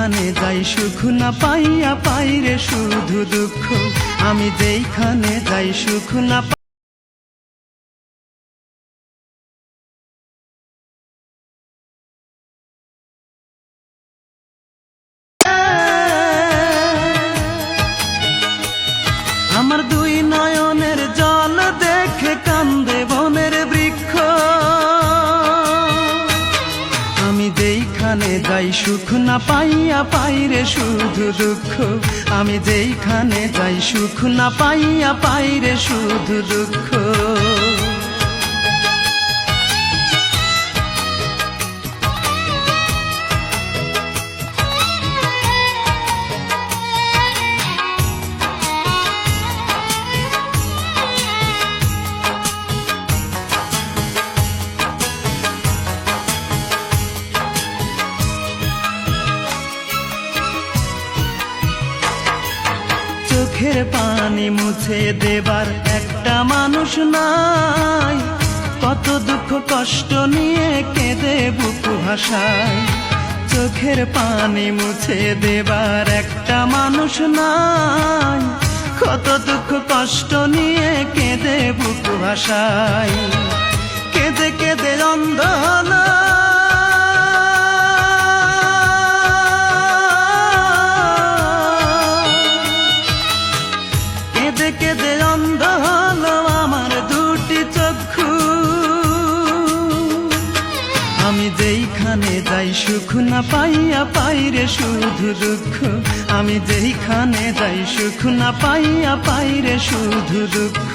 যেইখানে যাই সুখ না পাইয়া পাই রে শুধু দুঃখ। আমি যেইখানে যাই সুখ না পাই। আমার দুই নয়নের জল দেখে কান্দে বনের বৃক্ষ। আমি যেইখানে যাই সুখ না পাইয়া পাই রে শুধু দুঃখ। আমি যেইখানে যাই সুখ না পাইয়া পাই রে শুধু দুঃখ। চোখের পানি মুছে দেবার একটা মানুষ নাই। কত দুঃখ কষ্ট নিয়ে কেঁদে বুক ভাসায়। চোখের পানি মুছে দেবার একটা মানুষ নাই। কত দুঃখ কষ্ট নিয়ে কেঁদে বুক ভাসায়। কেঁদে কেঁদে অন্ধ হলো কেঁদে অন্ধ হলো আমার দুটি চক্ষু। আমি যেইখানে যাই সুখ না পাইয়া পাই রে শুধু দুঃখ। আমি যেইখানে যাই সুখ না পাইয়া পাই রে শুধু দুঃখ।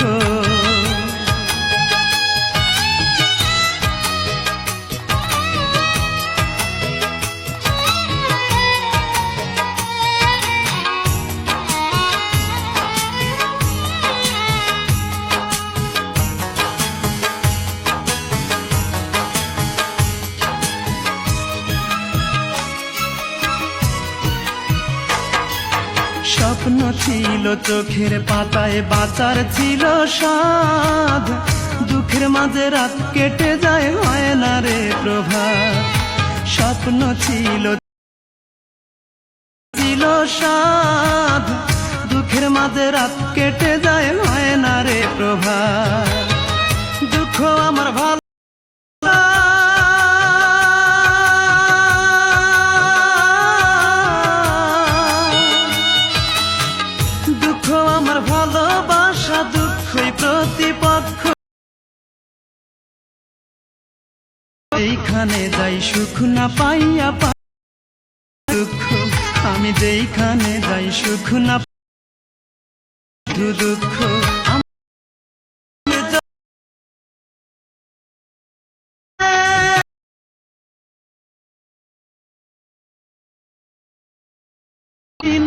স্বপ্ন ছিল চোখের পাতায় বাঁচার ছিল স্বাদ। দুঃখের মাঝে রাত কেটে যায় হয় না রে প্রভাত। স্বপ্ন ছিল স্বাদ। দুঃখের মাঝে রাত কেটে যায় হয় না রে প্রভাত। দুঃখ আমার ভালো ভালোবাসা দুঃখই প্রতিপক্ষ। এইখানে যাই সুখ না পাইয়া পাই দুঃখ। আমি যেইখানে যাই সুখ না পাই দুঃখ।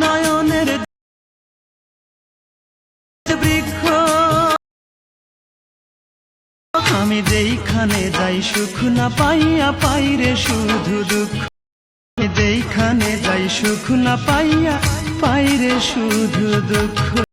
নয়নের বৃক্ষ। আমি যেইখানে যাই সুখ না পাইয়া পাই রে শুধু দুঃখ। যেইখানে যাই সুখ না পাইয়া পাই রে শুধু দুঃখ।